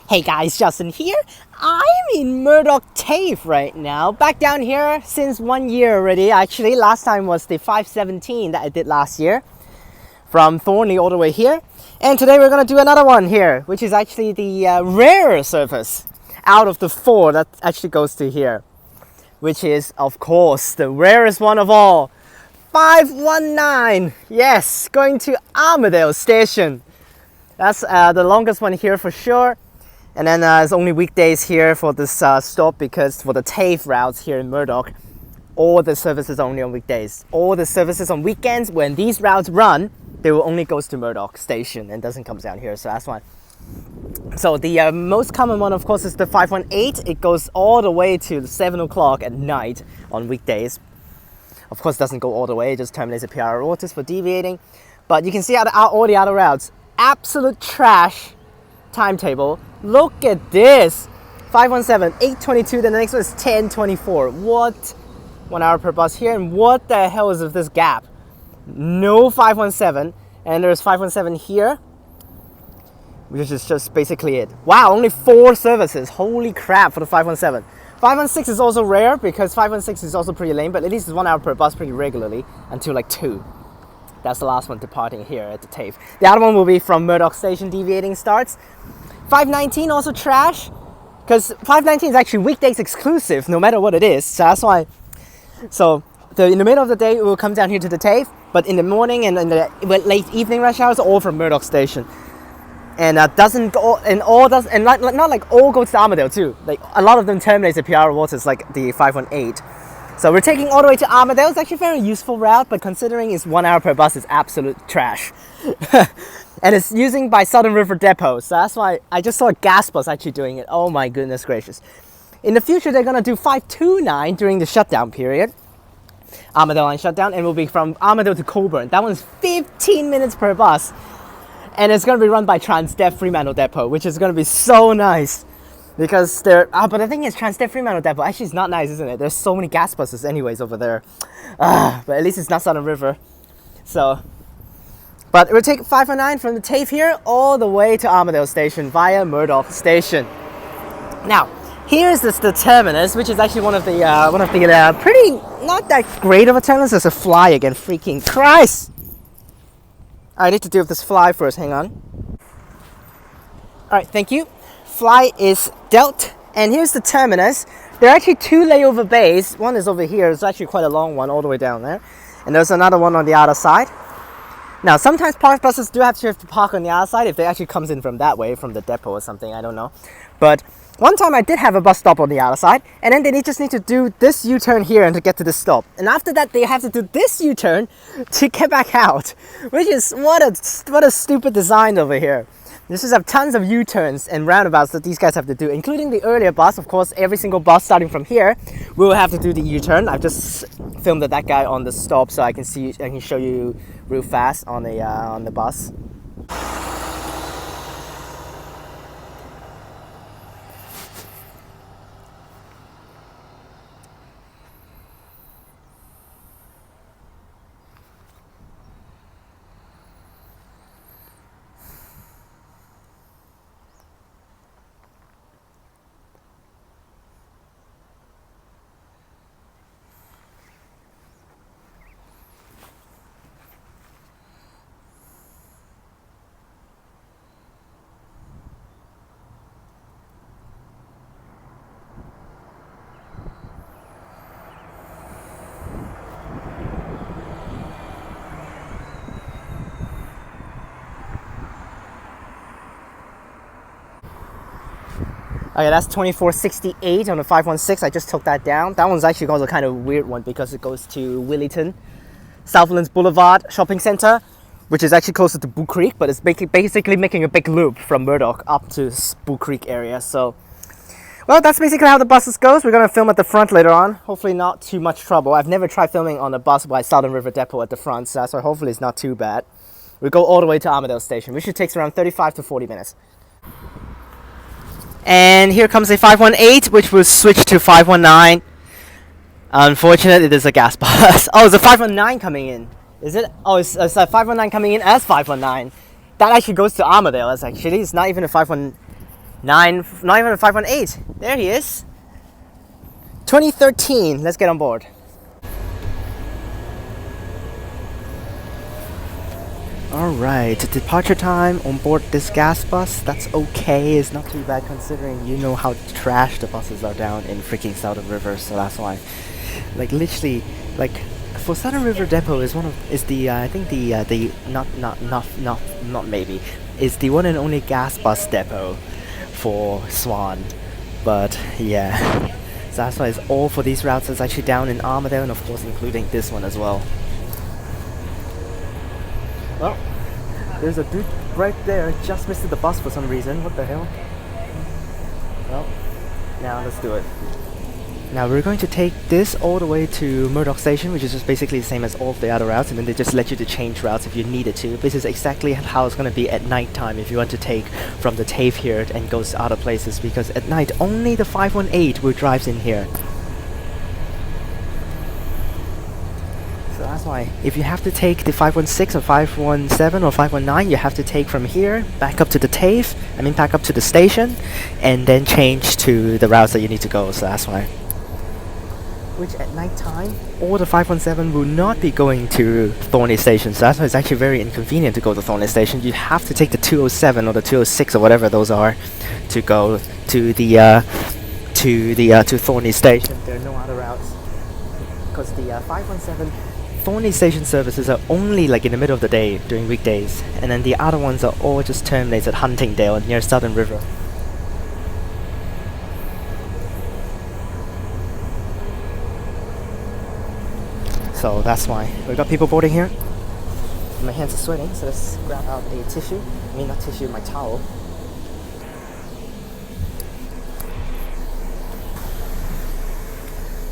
Hey guys, Justin here. I'm in Murdoch TAFE right now. Back down here since 1 year already. Actually, last time was the 517 that I did last year. From Thornley all the way here. And today we're going to do another one here, which is actually the rarer service out of the 4 that actually goes to here. Which is, of course, the rarest one of all. 519. Yes, going to Armadale Station. That's the longest one here for sure. And then it's only weekdays here for this stop, because for the TAFE routes here in Murdoch, all the services are only on weekdays. All the services on weekends, when these routes run, they will only go to Murdoch Station and doesn't come down here, so that's why. So the most common one, of course, is the 518. It goes all the way to 7 o'clock at night on weekdays. Of course, it doesn't go all the way, it just terminates at Piara Waters for deviating. But you can see all the other routes, absolute trash timetable. Look at this. 517, 822, then the next one is 1024. What? 1 hour per bus here, and what the hell is with this gap? No 517, and there's 517 here, which is just basically it. Wow, only 4 services. Holy crap for the 517. 516 is also rare, because 516 is also pretty lame, but at least it's 1 hour per bus pretty regularly until like 2. That's the last one departing here at the TAFE. The other one will be from Murdoch Station deviating starts. 519 also trash, because 519 is actually weekdays exclusive no matter what it is, so that's why. So in the middle of the day it will come down here to the TAFE, but in the morning and in the late evening rush hours, all from Murdoch Station. And doesn't go, and all does, and not like all go to Armadale too. Like a lot of them terminate at Piara Waters, like the 518. So we're taking all the way to Armadale. It's actually a very useful route, but considering it's 1 hour per bus, it's absolute trash. And it's using by Southern River Depot, so that's why I just saw a gas bus actually doing it. Oh my goodness gracious. In the future, they're gonna do 529 during the shutdown period. Armadale line shutdown, and will be from Armadale to Coburn. That one's 15 minutes per bus. And it's gonna be run by Transperth Fremantle Depot, which is gonna be so nice. Because they're, but the thing is, Transperth Fremantle Depot actually is not nice, isn't it? There's so many gas buses anyways over there. But at least it's not Southern River. So, but we'll take 509 from the TAFE here all the way to Armadale Station via Murdoch Station. Now, here's the terminus, which is actually one of the pretty, not that great of a terminus. There's a fly again, freaking Christ! I need to deal with this fly first, hang on. Alright, thank you. Fly is dealt, and here's the terminus. There are actually 2 layover bays. One is over here. It's actually quite a long one all the way down there, and there's another one on the other side. Now sometimes park buses do have to park on the other side if they actually comes in from that way, from the depot or something, I don't know. But one time I did have a bus stop on the other side, and then they just need to do this U-turn here and to get to the stop, and after that they have to do this U-turn to get back out, which is what a stupid design over here. This is have tons of U-turns and roundabouts that these guys have to do, including the earlier bus. Of course, every single bus starting from here will have to do the U-turn. I've just filmed that guy on the stop, so I can show you real fast on the bus. Okay, that's 2468 on the 516. I just took that down. That one's actually also kind of a weird one because it goes to Willington, Southlands Boulevard Shopping Centre, which is actually closer to Bull Creek, but it's basically making a big loop from Murdoch up to Bull Creek area. So, well, that's basically how the buses goes. We're going to film at the front later on. Hopefully not too much trouble. I've never tried filming on a bus by Southern River Depot at the front, so hopefully it's not too bad. We go all the way to Armadale Station, which takes around 35 to 40 minutes. And here comes a 518, which will switch to 519. Unfortunately, there's a gas bus. Oh, it's a 519 coming in. Is it? Oh, it's a 519 coming in as 519. That actually goes to Armadale. It's not even a 519. 518. There he is. 2013. Let's get on board. Alright, departure time on board this gas bus. That's okay. It's not too bad considering you know how trash the buses are down in freaking Southern River, so that's why. Like literally, like for Southern River Depot is I think the not maybe is the one and only gas bus depot for Swan. But yeah. So that's why it's all for these routes. It's actually down in Armadale and of course including this one as well. Well, there's a dude right there, just missed the bus for some reason. What the hell? Well, now let's do it. Now we're going to take this all the way to Murdoch Station, which is just basically the same as all of the other routes, and then they just let you to change routes if you needed to. This is exactly how it's going to be at night time if you want to take from the TAFE here and goes to other places, because at night only the 518 will drive in here. So that's why if you have to take the 516 or 517 or 519, you have to take from here back up to the TAFE, back up to the station, and then change to the routes that you need to go. So that's why. Which at night time, all the 517 will not be going to Thorney Station. So that's why it's actually very inconvenient to go to Thorney Station. You have to take the 207 or the 206 or whatever those are to go to the to Thorney Station. There are no other routes because the 517 Thorney Station services are only like in the middle of the day during weekdays, and then the other ones are all just terminated at Huntingdale near Southern River. So that's why. We've got people boarding here. My hands are sweating, so let's grab out a tissue. Not tissue, my towel.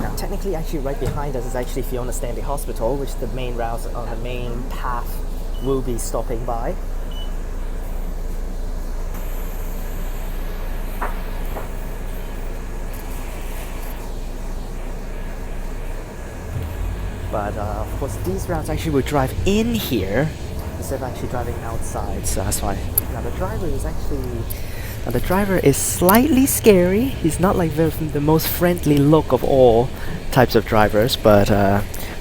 Now technically actually right behind us is actually Fiona Stanley Hospital, which the main route on the main path will be stopping by. But of course these routes actually will drive in here instead of actually driving outside, so that's why. Now the driver is slightly scary. He's not like the most friendly look of all types of drivers, but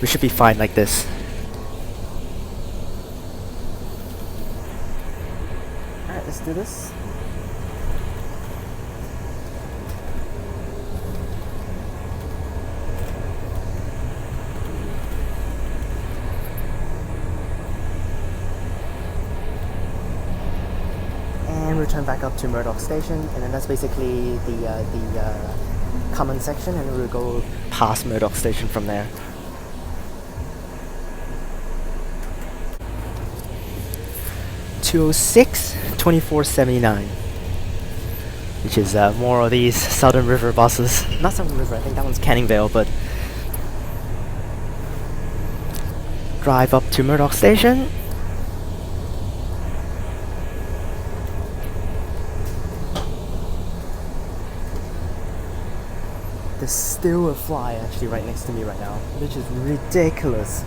we should be fine like this. Alright, let's do this. Return back up to Murdoch Station, and then that's basically the common section, and we'll go past Murdoch Station from there. (206) 2479, which is more of these Southern River buses. Not Southern River, I think that one's Canning Vale, but drive up to Murdoch Station. There's still a fly actually right next to me right now, which is ridiculous.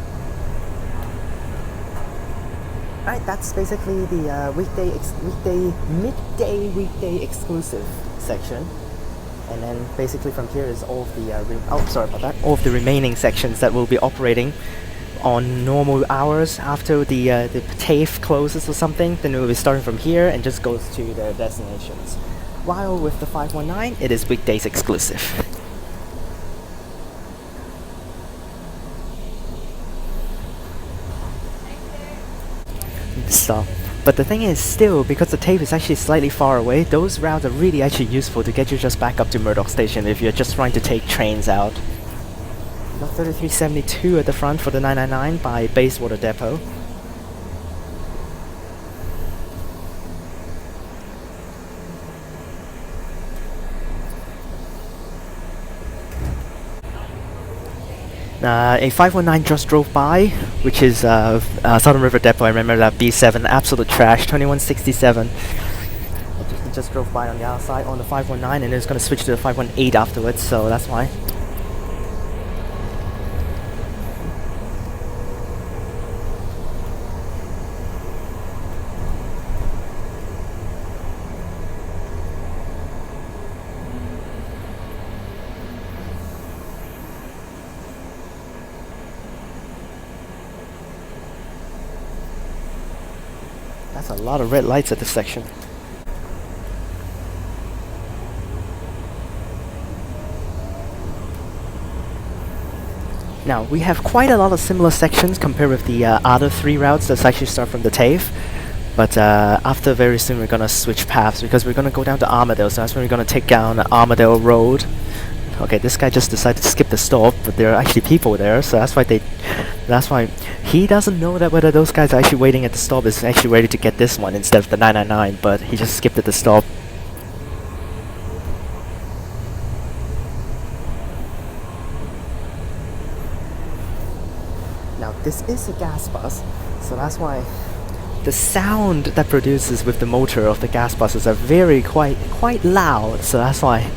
Alright, that's basically the midday exclusive section. And then basically from here is all of the all of the remaining sections that will be operating on normal hours after the TAFE closes or something. Then it will be starting from here and just goes to their destinations. While with the 519, it is weekdays exclusive. So, but the thing is still, because the TAFE is actually slightly far away, those routes are really actually useful to get you just back up to Murdoch Station if you're just trying to take trains out. Got 3372 at the front for the 999 by Bayswater Depot. A 519 just drove by, which is Southern River Depot. I remember that B7, absolute trash, 2167. It just drove by on the other side on the 519, and it's going to switch to the 518 afterwards, so that's why. That's a lot of red lights at this section. Now, we have quite a lot of similar sections compared with the other 3 routes that actually start from the TAFE. But after very soon we're gonna switch paths because we're gonna go down to Armadale, so that's when we're gonna take down Armadale Road. Okay, this guy just decided to skip the stop, but there are actually people there, so that's why he doesn't know that whether those guys are actually waiting at the stop is actually ready to get this one instead of the 999, but he just skipped at the stop. Now this is a gas bus, so that's why the sound that produces with the motor of the gas buses are quite loud, so that's why.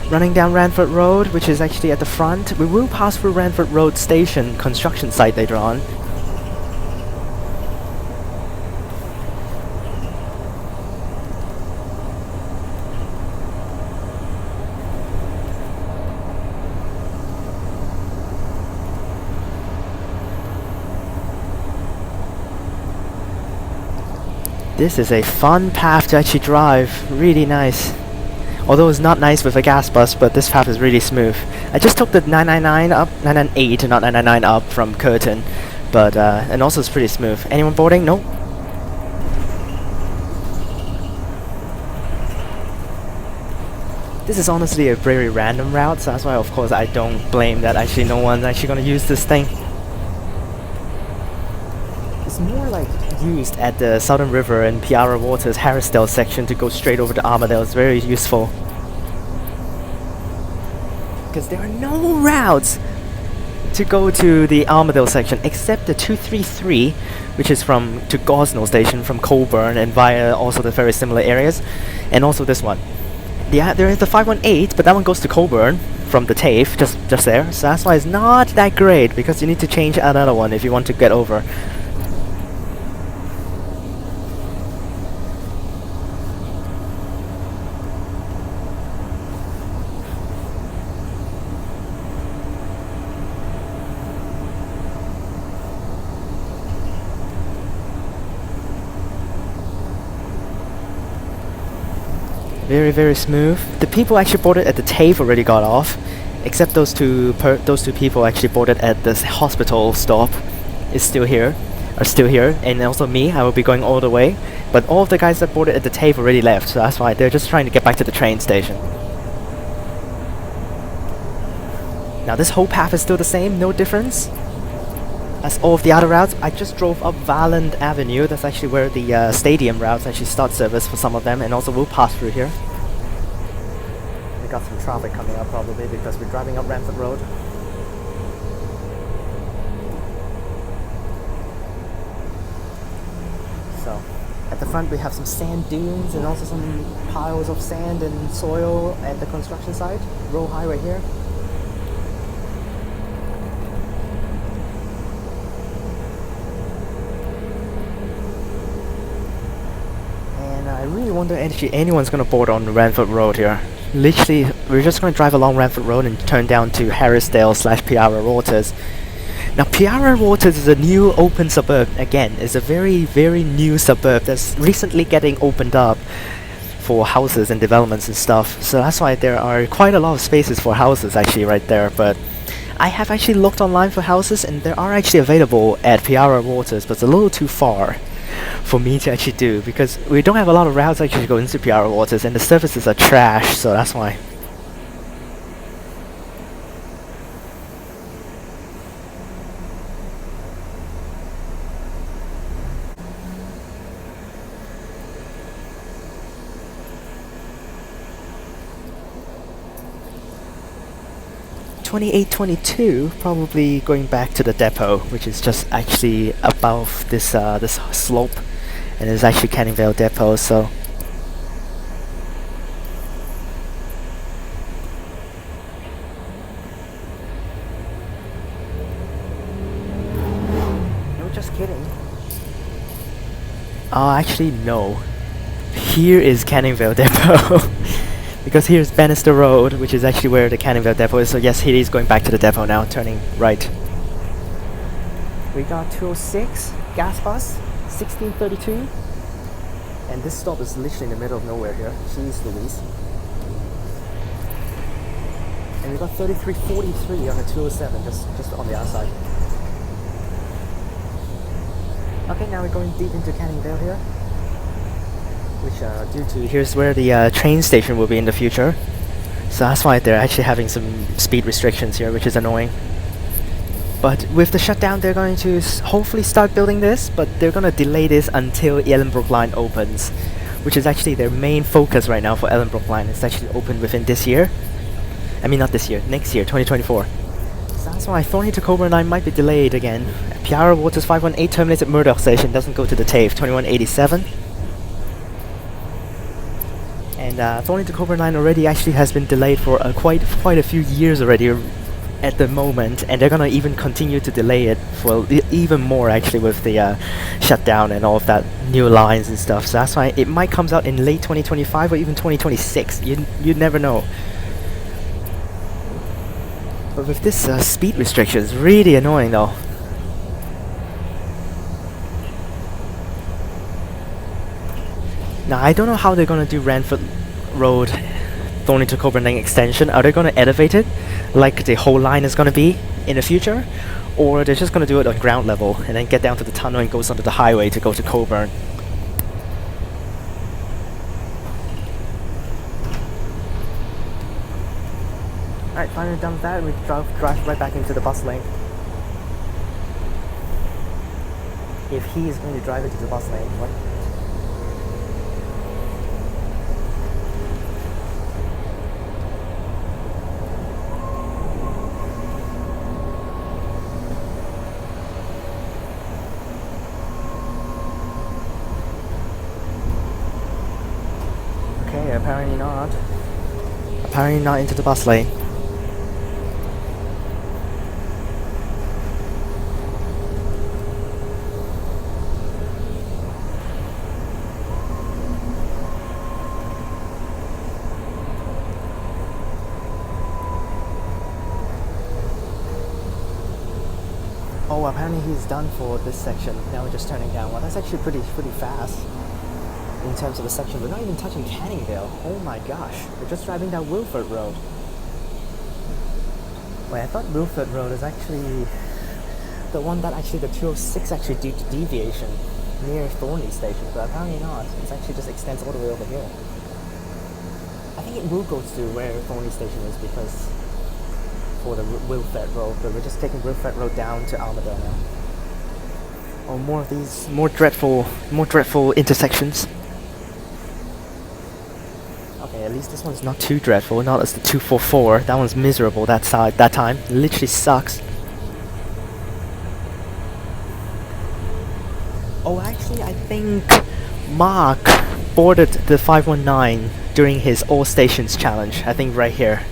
Running down Ranford Road, which is actually at the front. We will pass through Ranford Road Station construction site later on. This is a fun path to actually drive, really nice. Although it's not nice with a gas bus, but this path is really smooth. I just took the 999 up, 998 not 999 up from Curtin, but and also it's pretty smooth. Anyone boarding? No. This is honestly a very random route, so that's why of course I don't blame that actually no one's actually gonna use this thing. It's more like used at the Southern River and Piara Waters Harrisdale section to go straight over to Armadale. It's very useful because there are no routes to go to the Armadale section except the 233, which is from to Gosnell Station from Coburn and via also the very similar areas, and also this one. Yeah, there is the 518, but that one goes to Coburn from the TAFE, just there. So that's why it's not that great, because you need to change another one if you want to get over. Very, very smooth. The people actually boarded at the TAFE already got off, except those two people actually boarded at the hospital stop are still here, and also me. I will be going all the way, but all of the guys that boarded at the TAFE already left, so that's why they're just trying to get back to the train station. Now this whole path is still the same, no difference as all of the other routes. I just drove up Vale Avenue. That's actually where the stadium routes actually start service for some of them, and also we'll pass through here. We got some traffic coming up probably because we're driving up Ranford Road. So at the front we have some sand dunes and also some piles of sand and soil at the construction site. Row high right here. I really wonder actually anyone's gonna board on Ranford Road here. Literally, we're just gonna drive along Ranford Road and turn down to Harrisdale / Piara Waters. Now Piara Waters is a new open suburb. Again, it's a very, very new suburb that's recently getting opened up for houses and developments and stuff. So that's why there are quite a lot of spaces for houses actually right there. But I have actually looked online for houses and there are actually available at Piara Waters, but it's a little too far for me to actually do because we don't have a lot of routes actually to go into Piara Waters and the services are trash, so that's why. $28.22, probably going back to the depot, which is just actually above this this slope, and it's actually Canning Vale depot. So no, just kidding. Actually no. Here is Canning Vale depot. Because here's Bannister Road, which is actually where the Canning Vale depot is. So yes, he is going back to the depot now, turning right. We got 206 gas bus, 1632. And this stop is literally in the middle of nowhere here. Jeez Louise. And we got 3343 on the 207, just on the outside. Okay, now we're going deep into Canning Vale here. Which, due to, here's where the train station will be in the future. So that's why they're actually having some speed restrictions here, which is annoying. But with the shutdown, they're going to hopefully start building this, but they're going to delay this until Ellenbrook line opens, which is actually their main focus right now for Ellenbrook line. It's actually open within this year. I mean, not this year, next year, 2024. So that's why Thorney to Coburn line might be delayed again. Piara Waters 518 terminates at Murdoch Station, doesn't go to the TAFE, 2187. And Thorney to Coburn line already actually has been delayed for quite a few years already at the moment, and they're gonna even continue to delay it for even more actually with the shutdown and all of that new lines and stuff. So that's why it might comes out in late 2025 or even 2026. You never know. But with this speed restriction, it's really annoying though. Now I don't know how they're gonna do Ranford Road Thorney to Coburn line extension. Are they gonna elevate it like the whole line is gonna be in the future? Or they're just gonna do it on ground level and then get down to the tunnel and goes onto the highway to go to Coburn? Alright, finally done with that, we drive right back into the bus lane. If he is going to drive into the bus lane, what? Okay, apparently not. Apparently not into the bus lane. Oh, apparently he's done for this section. Now we're just turning down. Well, that's actually pretty fast in terms of the section. We're not even touching Canning Vale. Oh my gosh, we're just driving down Wilford Road. Wait, I thought Wilford Road is actually the one that actually the 206 actually due to deviation near Thorney Station, but apparently not. It actually just extends all the way over here. I think it will go to where Thorney Station is because for the Wilford Road, but we're just taking Wilford Road down to Armadale now. Oh, more of these, more dreadful intersections. Okay, at least this one's not too dreadful, not as the 244. That one's miserable that time. Literally sucks. Oh, actually, I think Mark boarded the 519 during his All Stations challenge. I think right here,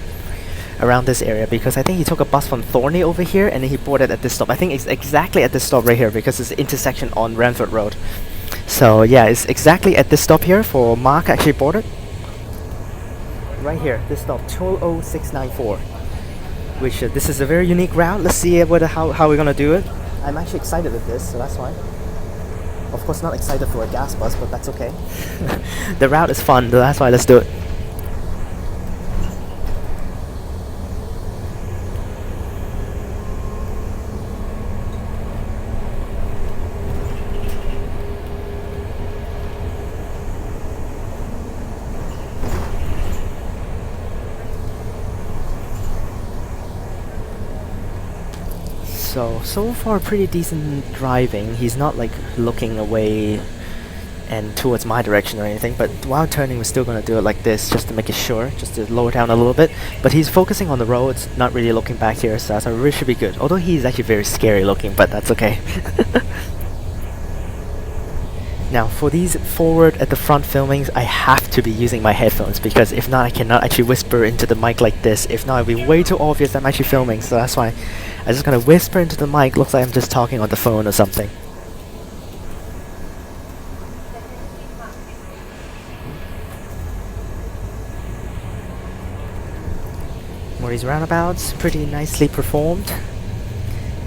around this area, because I think he took a bus from Thorney over here and then he boarded at this stop. I think it's exactly at this stop right here because it's the intersection on Ranford Road. So yeah, it's exactly at this stop here for Mark actually boarded. Right here, this stop, 20694. Which this is a very unique route. Let's see how we're gonna do it. I'm actually excited with this, so that's why. Of course, not excited for a gas bus, but that's okay. The route is fun, so that's why let's do it. So far pretty decent driving. He's not like looking away and towards my direction or anything, but while turning we're still going to do it like this just to make it sure, just to lower down a little bit. But he's focusing on the roads, not really looking back here, so it really should be good. Although he's actually very scary looking, but that's okay. Now for these forward at the front filmings, I have to be using my headphones because if not I cannot actually whisper into the mic like this. If not it'll be way too obvious that I'm actually filming, so that's why I'm just gonna whisper into the mic. Looks like I'm just talking on the phone or something. More these roundabouts, pretty nicely performed.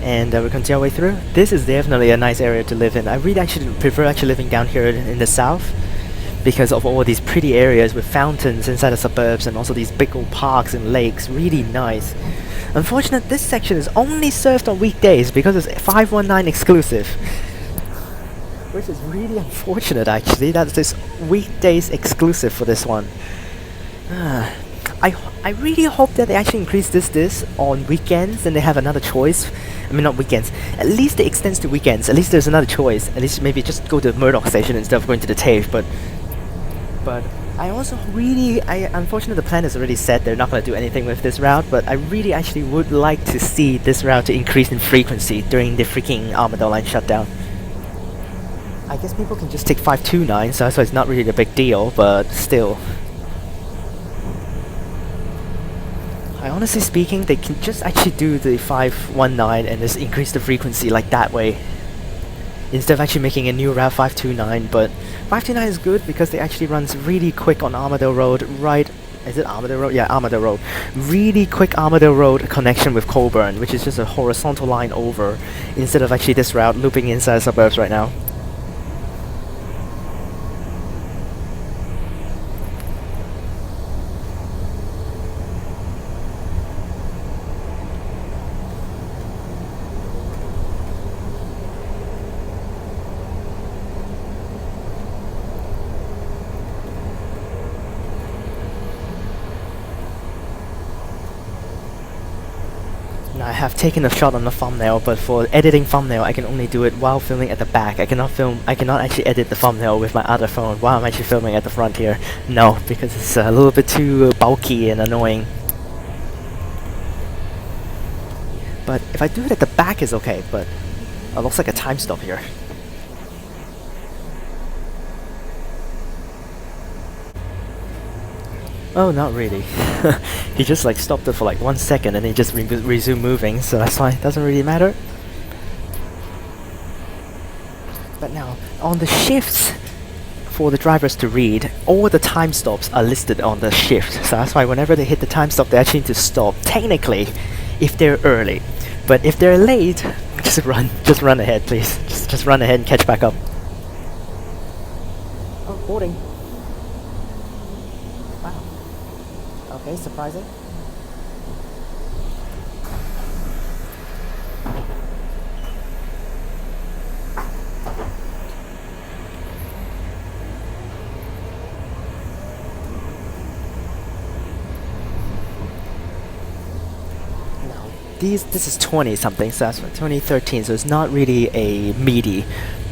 and we continue our way through. This is definitely a nice area to live in. I really actually prefer living down here in the south because of all these pretty areas with fountains inside the suburbs and also these big old parks and lakes. Really nice. Unfortunately, this section is only served on weekdays because it's 519 exclusive. Which is really unfortunate actually, that it's weekdays exclusive for this one. I really hope that they actually increase this on weekends and they have another choice. I mean not weekends, at least it extends to weekends, at least there's another choice. At least maybe just go to Murdoch Station instead of going to the TAFE, but I also really, unfortunately the plan is already set, they're not going to do anything with this route, but I really actually would like to see this route to increase in frequency during the freaking Armadale line shutdown. I guess people can just take 529, so it's not really a big deal, but still. Honestly speaking, they can just actually do the 519 and just increase the frequency like that way, instead of actually making a new route 529. But 529 is good because it actually runs really quick on Armadale Road, right? Is it Armadale Road? Yeah, Armadale Road. Really quick Armadale Road connection with Colburn, which is just a horizontal line over, instead of actually this route looping inside the suburbs right now. I have taken a shot on the thumbnail, but for editing thumbnail I can only do it while filming at the back. I cannot actually edit the thumbnail with my other phone while I'm actually filming at the front here. No, because it's a little bit too bulky and annoying. But if I do it at the back it's okay, but it looks like a time stop here. Oh, not really. He just like stopped it for like 1 second and then he just resumed moving, so that's fine, doesn't really matter. But now, on the shifts for the drivers to read, all the time stops are listed on the shift, so that's why whenever they hit the time stop they actually need to stop, technically, if they're early. But if they're late, just run ahead please. Just run ahead and catch back up. Oh, boarding. Okay, surprising. Now, this is 20 something, so that's 2013, so it's not really a meaty.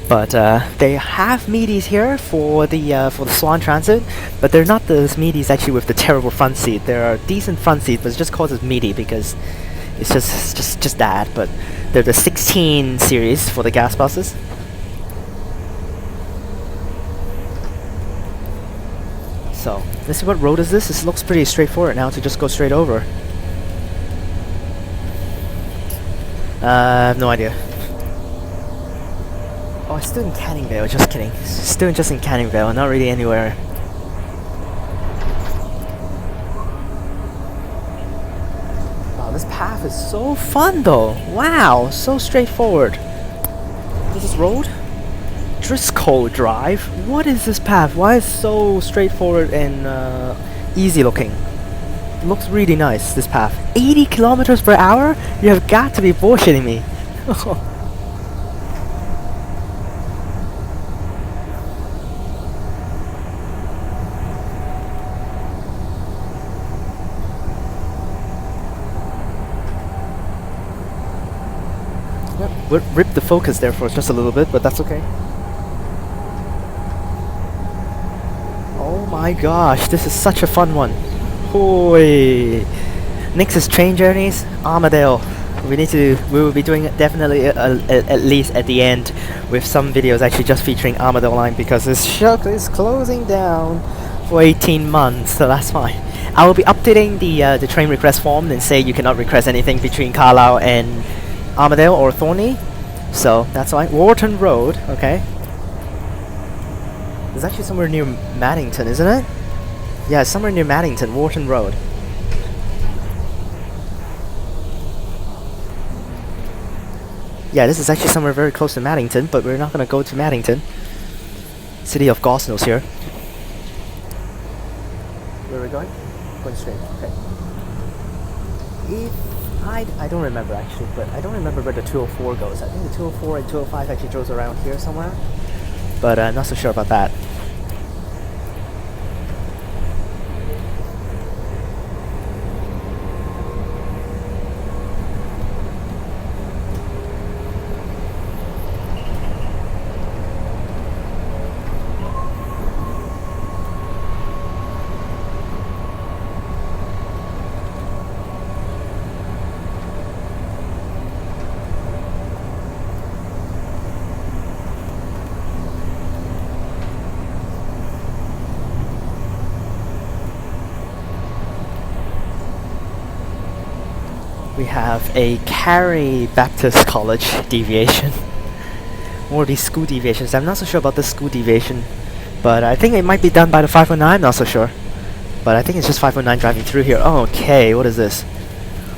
But they have meaties here for the Swan Transit, but they're not the meaties actually with the terrible front seat. There are decent front seats, but it just calls it meaty because it's just that. But they're the 16 series for the gas buses. So let's see, what road is this? This looks pretty straightforward now to just go straight over. I have no idea. Oh, it's still in Canning Vale, just kidding. Still just in Canning Vale, not really anywhere. Wow, this path is so fun though. Wow, so straightforward. This is road? Driscoll Drive? What is this path? Why is it so straightforward and easy looking? It looks really nice, this path. 80 kilometers per hour? You have got to be bullshitting me. Ripped the focus there for just a little bit, but that's okay. Oh my gosh, this is such a fun one. Hoi! Next is train journeys, Armadale. We will be doing it definitely at least at the end with some videos actually just featuring Armadale line because this shut is closing down for 18 months, so that's fine. I will be updating the train request form and say you cannot request anything between Carlisle and Armadale or Thorney, so that's why. Wharton Road, okay. It's actually somewhere near Maddington, isn't it? Yeah, it's somewhere near Maddington, Wharton Road. Yeah, this is actually somewhere very close to Maddington, but we're not gonna go to Maddington. City of Gosnells here. Where are we going? Going straight, okay. I don't remember actually, but I don't remember where the 204 goes. I think the 204 and 205 actually goes around here somewhere, but not so sure about that. We have a Carey Baptist College deviation. More of these school deviations. I'm not so sure about this school deviation, but I think it might be done by the 519, I'm not so sure. But I think it's just 519 driving through here. Oh, okay, what is this?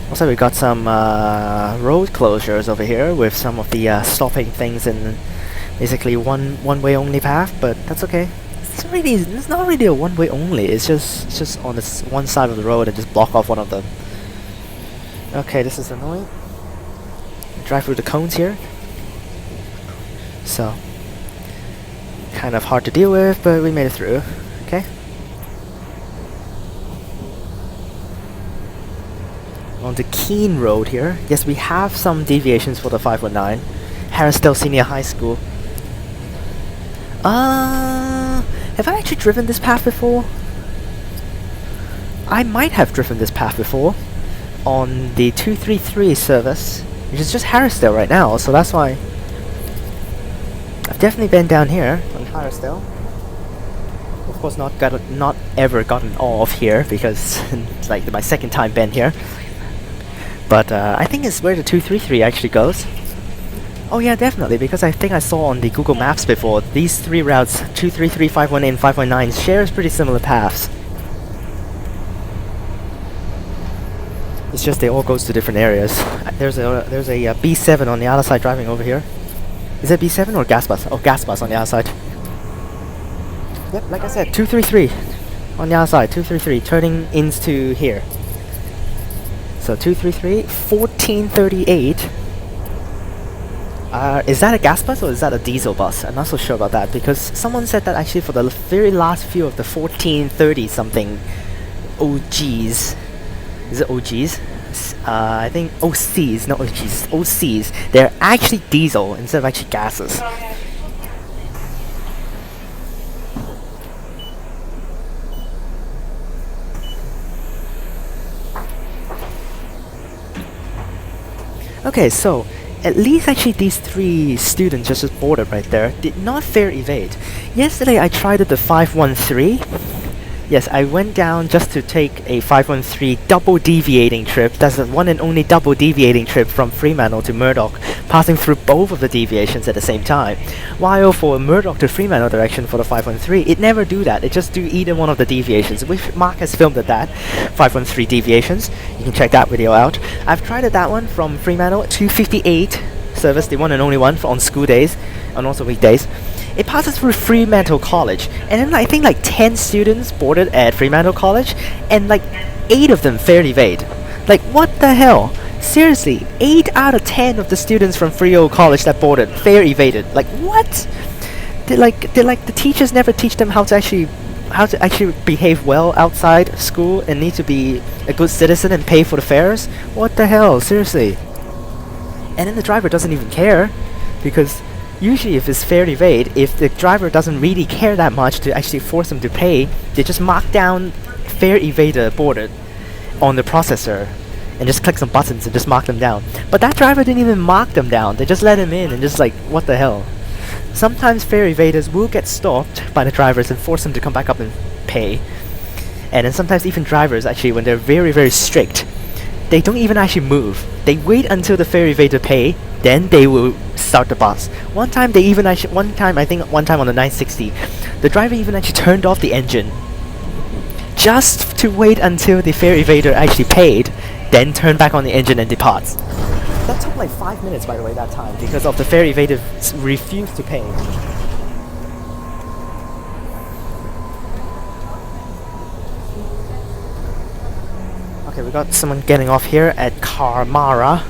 Looks like we got some road closures over here with some of the stopping things in basically one-way only path, but that's okay. It's not really a one-way only. It's just on this one side of the road and just block off one of them. Okay, this is annoying. Drive through the cones here. So, kind of hard to deal with, but we made it through. Okay. On the Keene Road here. Yes, we have some deviations for the 519. Harrisdale Senior High School. Have I actually driven this path before? I might have driven this path before. On the 233 service, which is just Harrisdale right now, so that's why I've definitely been down here on Harrisdale. Of course, not ever gotten off here because it's like my second time been here. But I think it's where the 233 actually goes. Oh yeah, definitely, because I think I saw on the Google Maps before these three routes, 233, 518, and 519, shares pretty similar paths. It's just they all goes to different areas. There's a B7 on the other side driving over here. Is it B7 or gas bus? Oh, gas bus on the other side. Yep, like I said, 233 on the other side. 233 turning into here. So 233, 1438. Is that a gas bus or is that a diesel bus? I'm not so sure about that because someone said that actually for the very last few of the 1430 something OGs. Is it OGs? I think OCs, not OGs. OCs. They're actually diesel instead of actually gases. Okay, so at least actually these three students just boarded right there did not fare evade. Yesterday I tried the 513. Yes, I went down just to take a 513 double deviating trip. That's the one and only double deviating trip from Fremantle to Murdoch, passing through both of the deviations at the same time. While for Murdoch to Fremantle direction for the 513, it never do that. It just do either one of the deviations. Which Mark has filmed at that 513 deviations. You can check that video out. I've tried that one from Fremantle 258 service, the one and only one on school days and also weekdays. It passes through Fremantle College, and then I think like 10 students boarded at Fremantle College, and like 8 of them fared evade. Like, what the hell? Seriously, 8 out of 10 of the students from Fremantle College that boarded fare evaded. Like, what? Did the teachers never teach them how to actually behave well outside school and need to be a good citizen and pay for the fares? What the hell? Seriously. And then the driver doesn't even care, because usually if it's fare evade, if the driver doesn't really care that much to actually force them to pay, they just mark down fare evader boarded on the processor and just click some buttons and just mark them down. But that driver didn't even mark them down. They just let him in and just like, what the hell? Sometimes fare evaders will get stopped by the drivers and force them to come back up and pay. And then sometimes even drivers actually, when they're very, very strict, they don't even actually move. They wait until the fare evader pay, then they will start the bus. One time on the 960, the driver even actually turned off the engine just to wait until the fare evader actually paid, then turn back on the engine and departs. That took like 5 minutes, by the way, that time, because of the ferry evaders refused to pay. Okay, we got someone getting off here at Carmara.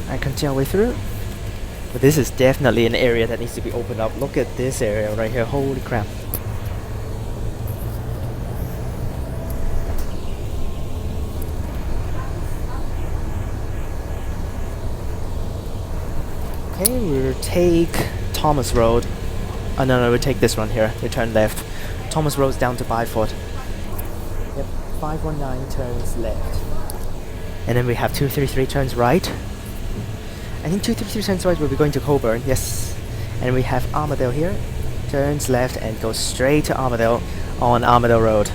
And continue our way through. But this is definitely an area that needs to be opened up. Look at this area right here. Holy crap. Okay, we'll take Thomas Road. Oh no, we'll take this one here. We turn left. Thomas Road's down to Byford. Yep, 519 turns left. And then we have 233 turns right. I think 233 turns right will be going to Coburn, yes. And we have Armadale here. Turns left and goes straight to Armadale on Armadale Road.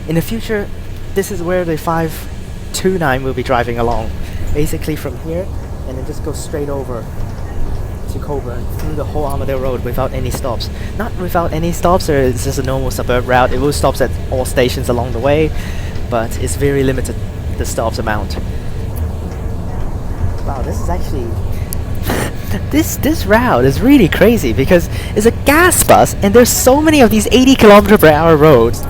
In the future, this is where the 529 will be driving along. Basically from here, and then just go straight over to Coburn through the whole Armadale Road without any stops. Not without any stops, or it's just a normal suburb route. It will stop at all stations along the way, but it's very limited, the stops amount. Wow, this is actually this route is really crazy because it's a gas bus and there's so many of these 80 km/h roads.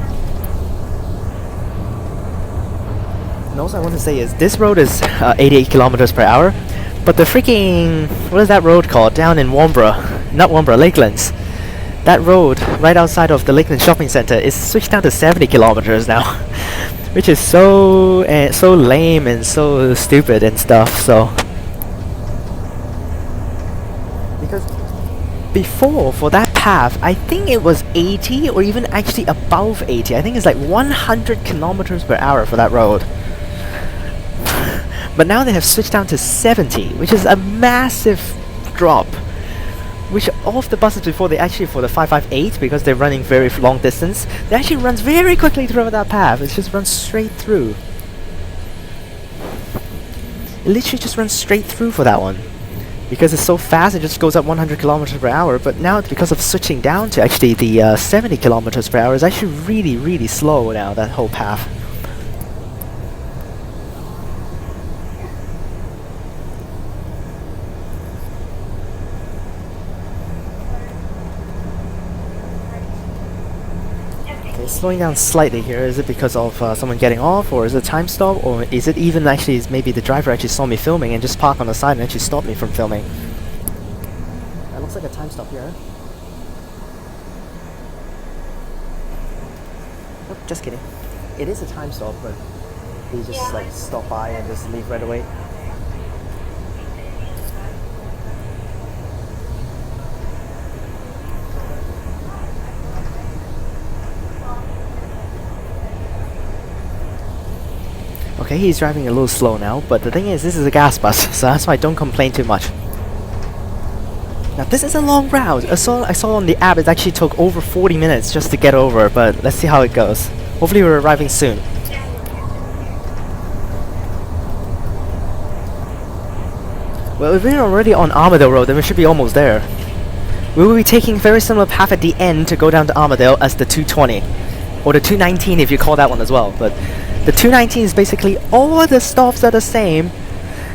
And also I want to say is this road is 88 km/h, but the freaking, what is that road called down in Warnbro? Not Warnbro, Lakelands. That road right outside of the Lakeland Shopping Centre is switched down to 70 km now, which is so so lame and so stupid and stuff. So because before, for that path, I think it was 80 or even actually above 80. I think it's like 100 km/h for that road. But now they have switched down to 70, which is a massive drop. Which all of the buses before, they actually, for the 558, because they're running very long distance, they actually runs very quickly through that path. It just runs straight through. It literally just runs straight through for that one. Because it's so fast, it just goes up 100 km/h. But now, because of switching down to actually the 70 km/h, it's actually really, really slow now, that whole path. Slowing down slightly here. Is it because of someone getting off, or is it time stop, or is it even actually maybe the driver actually saw me filming and just parked on the side and actually stopped me from filming? That looks like a time stop here. Oh, just kidding. It is a time stop, but they just like stop by and just leave right away. Okay, he's driving a little slow now, but the thing is, this is a gas bus, so that's why I don't complain too much. Now, this is a long route. I saw on the app it actually took over 40 minutes just to get over, but let's see how it goes. Hopefully we're arriving soon. Well, if we're already on Armadale Road, then we should be almost there. We will be taking a very similar path at the end to go down to Armadale as the 220. Or the 219 if you call that one as well, but the 219 is basically all the stops are the same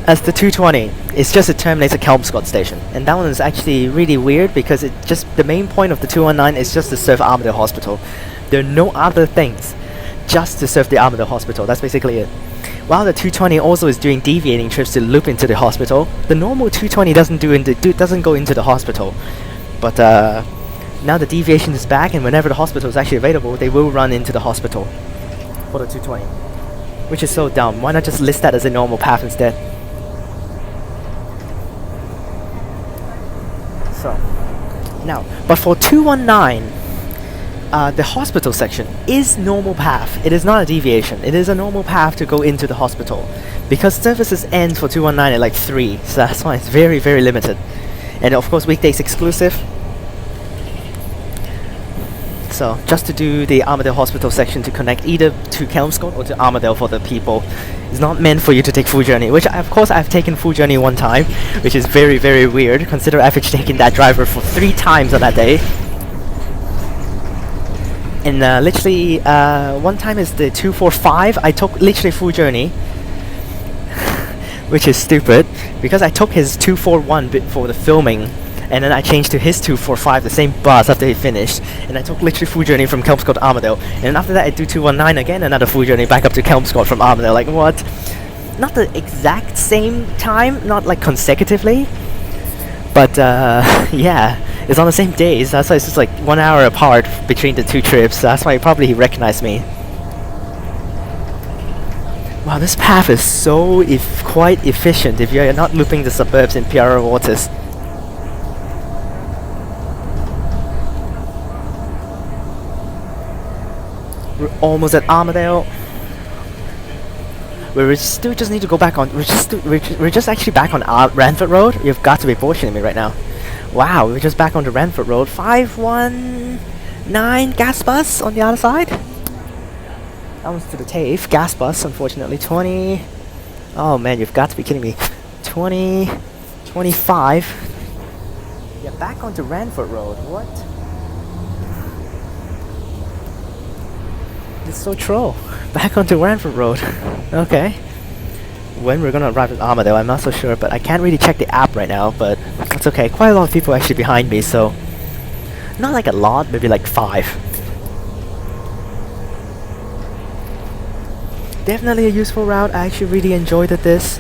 as the 220. It's just it terminates at Kelmscott Station, and that one is actually really weird because it just, the main point of the 219 is just to serve Armadale Hospital. There are no other things, just to serve the Armadale Hospital. That's basically it. While the 220 also is doing deviating trips to loop into the hospital, the normal 220 doesn't go into the hospital. But now the deviation is back, and whenever the hospital is actually available, they will run into the hospital for the 220, which is so dumb. Why not just list that as a normal path instead? So now, but for 219, the hospital section is normal path. It is not a deviation. It is a normal path to go into the hospital, because services end for 219 at like 3, so that's why it's very, very limited. And of course, weekdays exclusive. So just to do the Armadale Hospital section to connect either to Kelmscott or to Armadale for the people. It's not meant for you to take full journey, which of course I've taken full journey one time, which is very, very weird. Consider I've actually taken that driver for 3 times on that day. And literally one time is the 245. I took literally full journey, which is stupid because I took his 241 bit for the filming, and then I changed to his 245, the same bus after he finished, and I took literally full journey from Kelmscott to Armadale, and then after that I do 219 again, another full journey back up to Kelmscott from Armadale. Like, what? Not the exact same time, not like consecutively, but yeah, it's on the same days. That's why it's just like 1 hour apart between the 2 trips. That's why probably he recognized me. Wow, this path is so quite efficient if you're not looping the suburbs in Piara Waters. We're almost at Armadale. We still just need to go back on. We're just actually back on Ranford Road. You've got to be bullshitting me right now. Wow, we're just back on the Ranford Road. 519 gas bus on the other side. That one's to the TAFE gas bus. Unfortunately, 20. Oh man, you've got to be kidding me. 20, 25. Yeah, back onto Ranford Road. What? It's so troll. Back onto Ranford Road. Okay. When we're gonna arrive at Armadale, I'm not so sure, but I can't really check the app right now, but that's okay. Quite a lot of people actually behind me, so not like a lot, maybe like 5. Definitely a useful route. I actually really enjoyed this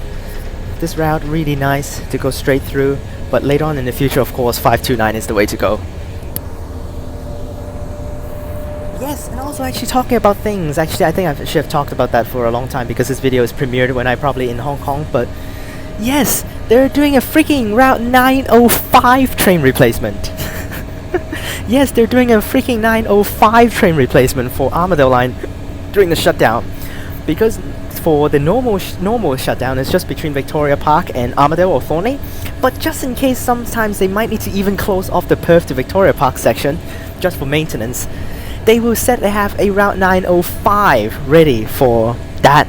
route, really nice to go straight through, but later on in the future, of course, 529 is the way to go. Yes, and also actually talking about things. Actually, I think I should have talked about that for a long time because this video is premiered when I'm probably in Hong Kong. But yes, they're doing a freaking Route 905 train replacement. Yes, they're doing a freaking 905 train replacement for Armadale line during the shutdown. Because for the normal shutdown, it's just between Victoria Park and Armadale or Thorney. But just in case, sometimes they might need to even close off the Perth to Victoria Park section just for maintenance. They will set they have a Route 905 ready for that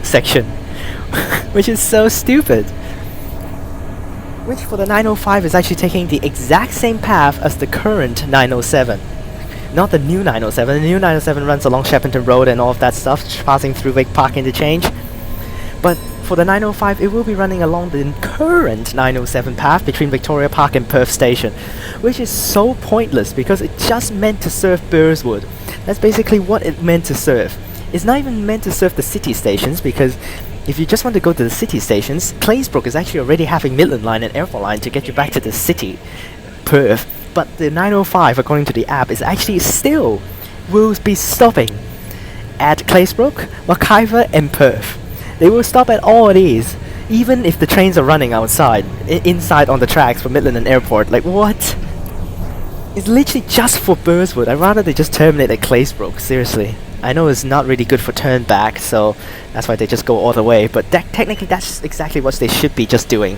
section, which is so stupid. Which for the 905 is actually taking the exact same path as the current 907. Not the new 907. The new 907 runs along Shepperton Road and all of that stuff, passing through Wake Park Interchange. But for the 905, it will be running along the current 907 path between Victoria Park and Perth Station, which is so pointless because it just meant to serve Burswood. That's basically what it meant to serve. It's not even meant to serve the city stations, because if you just want to go to the city stations, Claysbrook is actually already having Midland Line and Airport Line to get you back to the city, Perth. But the 905, according to the app, is actually still will be stopping at Claysbrook, McIver and Perth. They will stop at all of these, even if the trains are running outside, inside on the tracks for Midland and Airport. Like, what? It's literally just for Burswood. I'd rather they just terminate at Claysbrook, seriously. I know it's not really good for turn back, so that's why they just go all the way, but technically that's exactly what they should be just doing.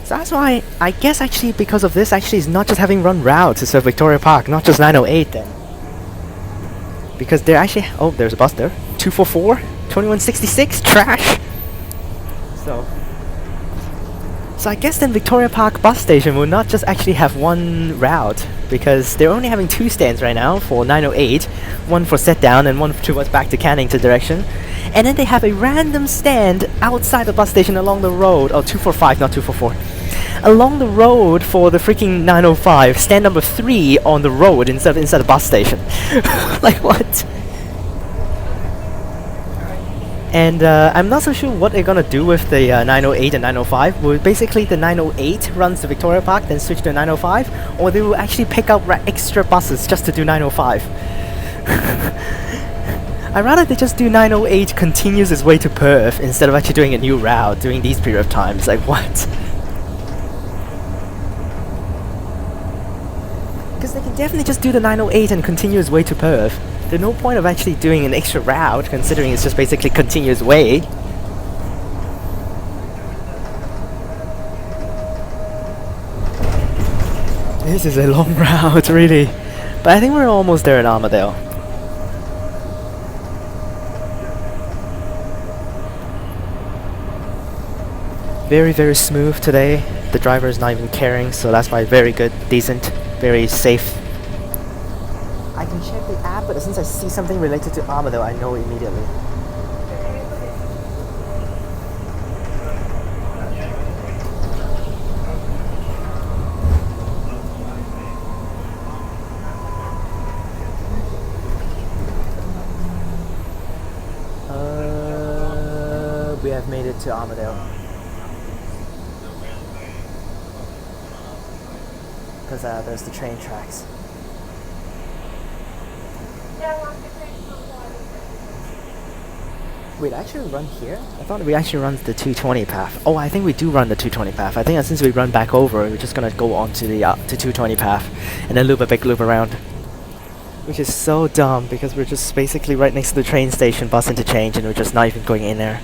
So that's why, I guess actually because of this, actually is not just having run route to serve Victoria Park, not just 908 then. Because they're actually, oh, there's a bus there. 244, 2166, trash! So I guess then Victoria Park bus station will not just actually have one route, because they're only having 2 stands right now for 908, one for set down and one towards back to Cannington direction. And then they have a random stand outside the bus station along the road, oh 245, not 244. Along the road for the freaking 905, stand number 3 on the road inside the bus station. Like, what? And I'm not so sure what they're gonna do with the 908 and 905. Well, basically the 908 runs to Victoria Park, then switch to 905, or they will actually pick up extra buses just to do 905. I'd rather they just do 908 continues its way to Perth instead of actually doing a new route during these period of times. Like, what? Because they can definitely just do the 908 and continue its way to Perth. There's no point of actually doing an extra route, considering it's just basically continuous way. This is a long route, really. But I think we're almost there at Armadale. Very, very smooth today. The driver is not even caring, so that's why very good, decent, very safe. I can check the app, but since I see something related to Armadale, I know immediately. We have made it to Armadale. Because there's the train tracks. Wait, actually run here? I thought we actually run the 220 path. Oh, I think we do run the 220 path. I think since we run back over, we're just gonna go on to the 220 path and then loop a big loop around. Which is so dumb because we're just basically right next to the train station, bus interchange, and we're just not even going in there.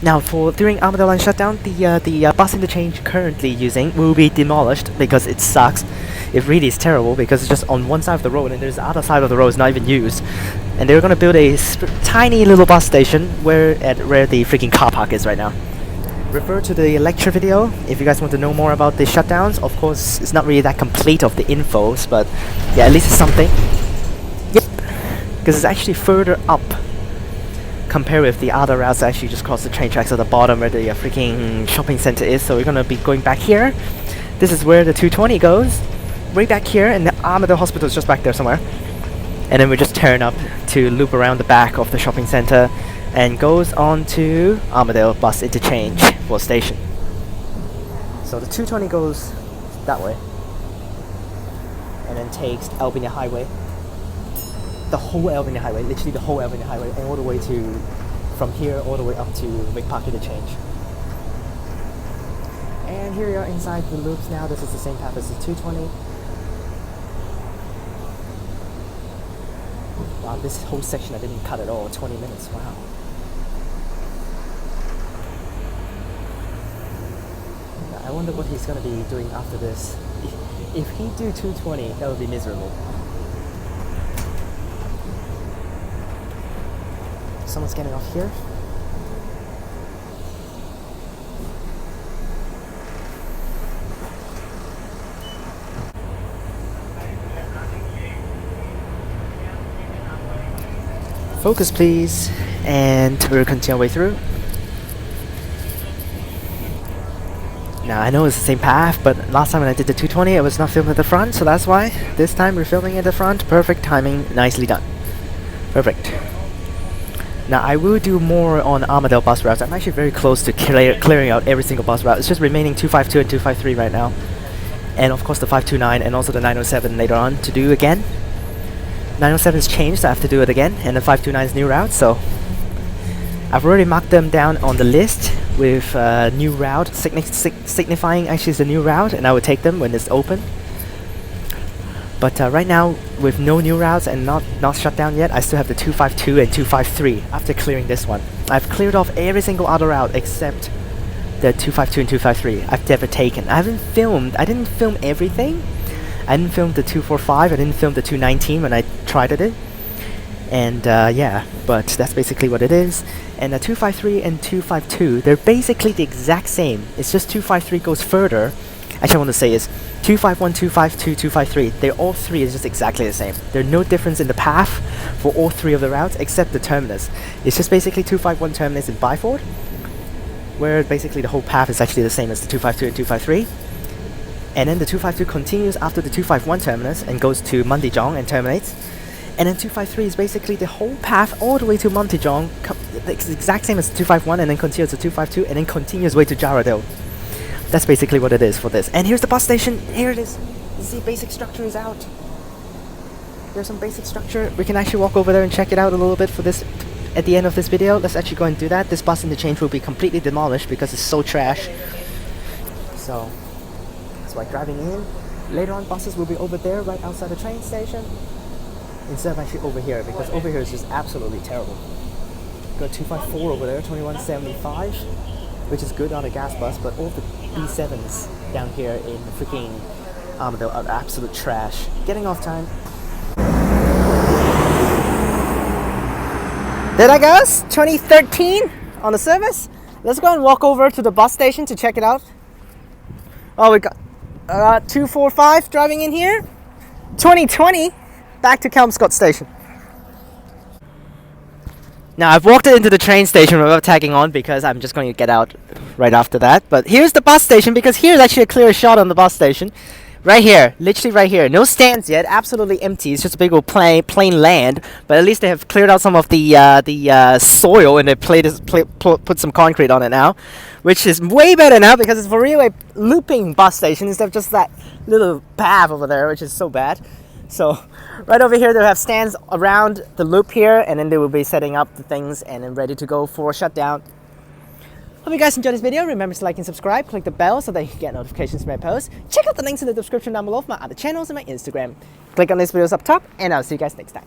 Now, during Armadale line shutdown, the bus interchange currently using will be demolished because it sucks. It really is terrible because it's just on one side of the road and there's the other side of the road is not even used. And they're gonna build a tiny little bus station where the freaking car park is right now. Refer to the lecture video if you guys want to know more about the shutdowns. Of course, it's not really that complete of the infos, but yeah, at least it's something. Yep, because it's actually further up compared with the other routes that actually just cross the train tracks at the bottom where the freaking shopping center is. So we're gonna be going back here. This is where the 220 goes, right back here, and the Armadale Hospital is just back there somewhere. And then we just turn up to loop around the back of the shopping center and goes on to Armadale bus interchange for station. So the 220 goes that way and then takes Albany Highway. The whole Albany Highway, literally the whole Albany Highway, all the way to, from here all the way up to Wick Park Interchange. And here we are inside the loops now. This is the same path as the 220. Wow, this whole section I didn't cut at all, 20 minutes, wow. I wonder what he's going to be doing after this. If he do 220, that would be miserable. Someone's getting off here. Focus please, and we'll continue our way through. Now I know it's the same path, but last time when I did the 220 it was not filmed at the front, so that's why this time we're filming at the front. Perfect timing, nicely done. Perfect. Now I will do more on Armadale bus routes. I'm actually very close to clearing out every single bus route. It's just remaining 252 and 253 right now. And of course the 529 and also the 907 later on to do again. 907 is changed, so I have to do it again, and the 529 is new route, so I've already marked them down on the list with new route, signifying actually it's a new route, and I will take them when it's open. But right now, with no new routes and not shut down yet, I still have the 252 and 253 after clearing this one. I've cleared off every single other route except the 252 and 253 I've never taken. I didn't film everything. I didn't film the 245, I didn't film the 219 when I tried it. And yeah, but that's basically what it is. And the 253 and 252, they're basically the exact same. It's just 253 goes further. Actually, I want to say is 251, 252, 253. They're all three is just exactly the same. There's no difference in the path for all three of the routes except the terminus. It's just basically 251 terminus in Byford, where basically the whole path is actually the same as the 252 and 253. And then the 252 continues after the 251 terminus and goes to Mundijong and terminates. And then 253 is basically the whole path all the way to Mundijong, the exact same as 251, and then continues to 252 and then continues way to Jarrahdale. That's basically what it is for this. And here's the bus station. Here it is. You see, basic structure is out. There's some basic structure. We can actually walk over there and check it out a little bit for this at the end of this video. Let's actually go and do that. This bus interchange will be completely demolished because it's so trash. So like driving in, later on buses will be over there right outside the train station instead of actually over here, because over here is just absolutely terrible. Got 254 over there, 2175, which is good on a gas bus, but all the B7s down here in freaking Armadale are absolute trash. Getting off time. There that goes, 2013 on the service. Let's go and walk over to the bus station to check it out. Oh, we got 245 driving in here. 2020, back to Kelmscott Station. Now I've walked into the train station without tagging on because I'm just going to get out right after that. But here's the bus station because here's actually a clear shot on the bus station. Right here, literally right here. No stands yet, absolutely empty. It's just a big old plain land. But at least they have cleared out some of the soil and they put some concrete on it now, which is way better now because it's for real a looping bus station instead of just that little path over there, which is so bad. So right over here they'll have stands around the loop here, and then they will be setting up the things and then ready to go for shutdown. Hope you guys enjoyed this video. Remember to like and subscribe, click the bell so that you can get notifications from my posts. Check out the links in the description down below for my other channels and my Instagram. Click on these videos up top, and I'll see you guys next time.